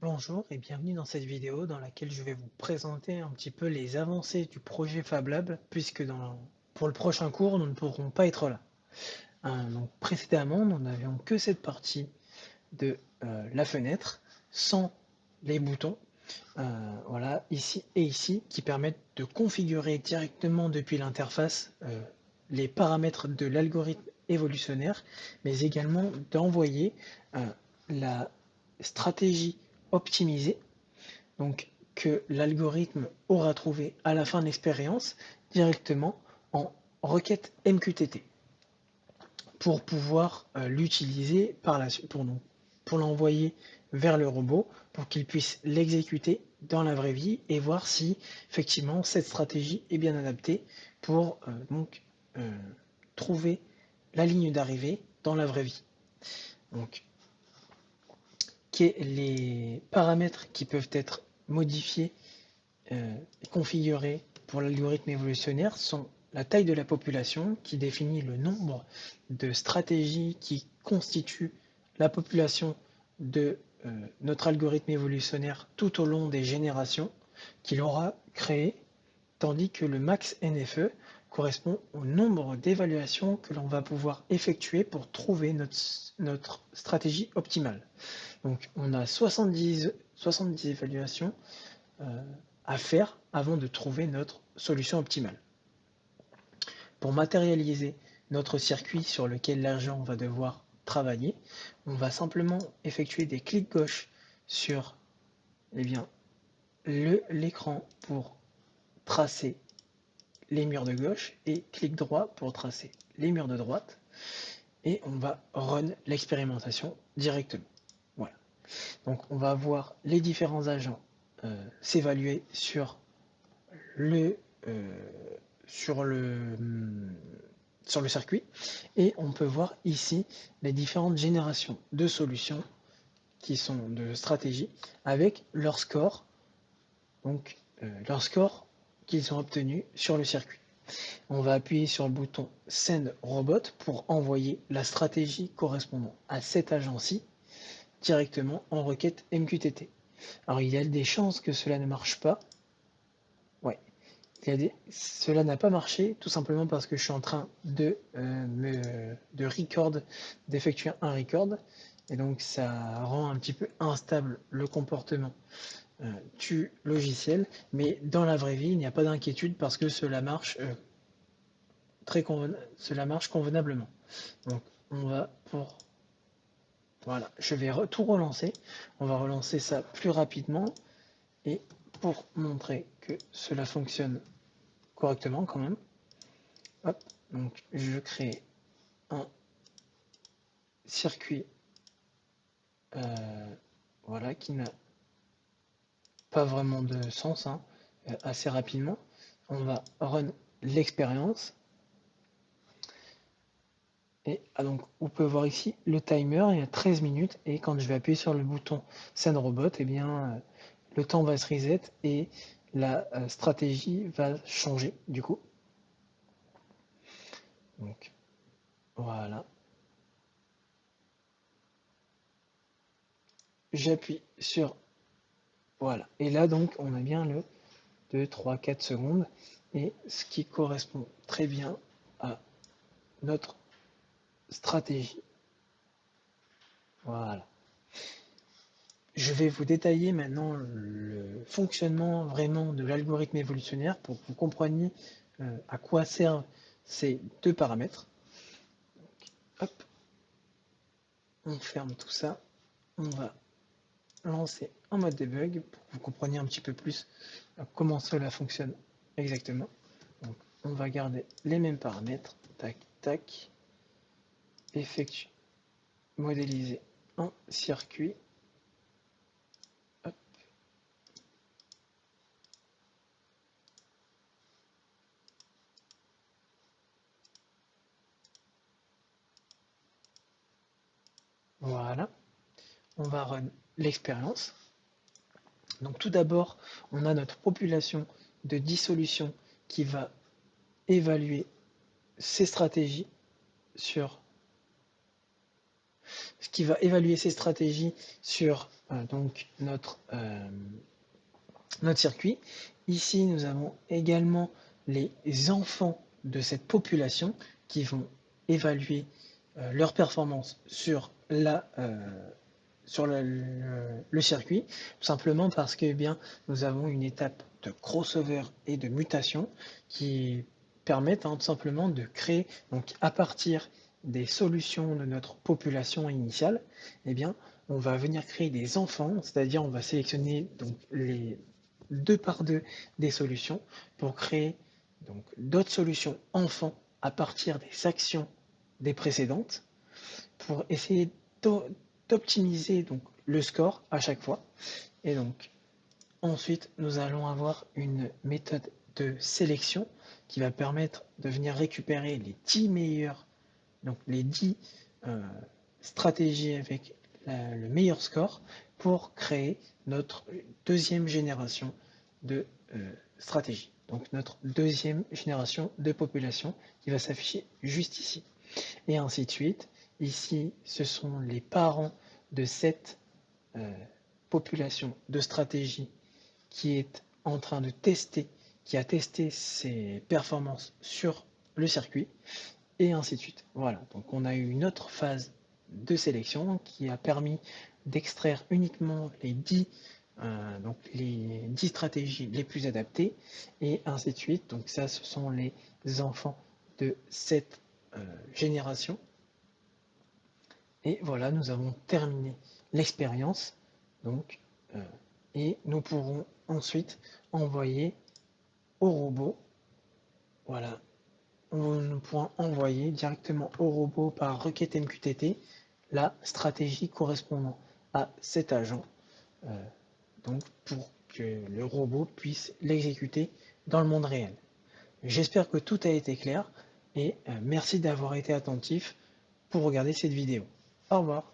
Bonjour et bienvenue dans cette vidéo dans laquelle je vais vous présenter un petit peu les avancées du projet Fab Lab puisque pour le prochain cours, nous ne pourrons pas être là. Donc précédemment, nous n'avions que cette partie de la fenêtre sans les boutons, voilà, ici et ici, qui permettent de configurer directement depuis l'interface les paramètres de l'algorithme évolutionnaire, mais également d'envoyer la stratégie optimisée, donc que l'algorithme aura trouvé à la fin de l'expérience directement en requête MQTT pour pouvoir l'utiliser par la suite, pour l'envoyer vers le robot pour qu'il puisse l'exécuter dans la vraie vie et voir si effectivement cette stratégie est bien adaptée pour euh, trouver la ligne d'arrivée dans la vraie vie. Donc, les paramètres qui peuvent être modifiés et configurés pour l'algorithme évolutionnaire sont la taille de la population qui définit le nombre de stratégies qui constituent la population de notre algorithme évolutionnaire tout au long des générations qu'il aura créé, tandis que le max NFE correspond au nombre d'évaluations que l'on va pouvoir effectuer pour trouver notre stratégie optimale. Donc on a 70 évaluations à faire avant de trouver notre solution optimale. Pour matérialiser notre circuit sur lequel l'agent va devoir travailler, on va simplement effectuer des clics gauche sur l'écran pour tracer les murs de gauche et clic droit pour tracer les murs de droite et on va run l'expérimentation directement. Voilà. Donc on va voir les différents agents s'évaluer le, euh, sur le, sur le circuit et on peut voir ici les différentes générations de solutions qui sont de stratégie avec leur score, leur score qu'ils ont obtenu sur le circuit. On va appuyer sur le bouton Send Robot pour envoyer la stratégie correspondant à cet agent-ci directement en requête MQTT. Alors il y a des chances que cela ne marche pas. Ouais, cela n'a pas marché tout simplement parce que je suis en train d'effectuer un record et donc ça rend un petit peu instable le comportement du logiciel, mais dans la vraie vie il n'y a pas d'inquiétude parce que cela marche convenablement. Donc on va pour voilà, je vais tout relancer. On va relancer ça plus rapidement et pour montrer que cela fonctionne correctement quand même. Hop, donc je crée un circuit voilà, qui n'a pas vraiment de sens hein, assez rapidement. On va run l'expérience. Et donc, on peut voir ici le timer, il y a 13 minutes. Et quand je vais appuyer sur le bouton Send Robot, eh bien, le temps va se reset et la stratégie va changer du coup. Donc, voilà. J'appuie sur voilà. Et là, donc, on a bien le 2, 3, 4 secondes. Et ce qui correspond très bien à notre stratégie. Voilà. Je vais vous détailler maintenant le fonctionnement vraiment de l'algorithme évolutionnaire pour que vous compreniez à quoi servent ces deux paramètres. Hop, on ferme tout ça. On va lancer en mode debug pour que vous compreniez un petit peu plus comment cela fonctionne exactement. Donc, on va garder les mêmes paramètres. Tac, tac. Effectuer, modéliser un circuit. Hop. Voilà. On va run l'expérience. Donc tout d'abord, on a notre population de dissolution qui va évaluer ses stratégies sur ce qui va évaluer ces stratégies sur donc notre circuit. Ici, nous avons également les enfants de cette population qui vont évaluer leur performance sur le circuit, tout simplement parce que nous avons une étape de crossover et de mutation qui permettent tout simplement de créer, donc à partir des solutions de notre population initiale, on va venir créer des enfants, c'est-à-dire on va sélectionner donc les 2 par 2 des solutions pour créer donc d'autres solutions enfants à partir des actions des précédentes pour essayer d'optimiser donc le score à chaque fois. Et donc ensuite nous allons avoir une méthode de sélection qui va permettre de venir récupérer les 10 meilleurs, donc les 10 stratégies avec le meilleur score pour créer notre deuxième génération de stratégie. Donc notre deuxième génération de population qui va s'afficher juste ici. Et ainsi de suite. Ici, ce sont les parents de cette population de stratégie qui est en train de tester, qui a testé ses performances sur le circuit, et ainsi de suite. Voilà, donc on a eu une autre phase de sélection qui a permis d'extraire uniquement les 10 stratégies les plus adaptées, et ainsi de suite. Donc ça, ce sont les enfants de cette génération. Et voilà, nous avons terminé l'expérience. Donc, et nous pourrons ensuite envoyer au robot. Voilà, nous pourrons envoyer directement au robot par requête MQTT la stratégie correspondant à cet agent, donc pour que le robot puisse l'exécuter dans le monde réel. J'espère que tout a été clair et merci d'avoir été attentif pour regarder cette vidéo. Au revoir.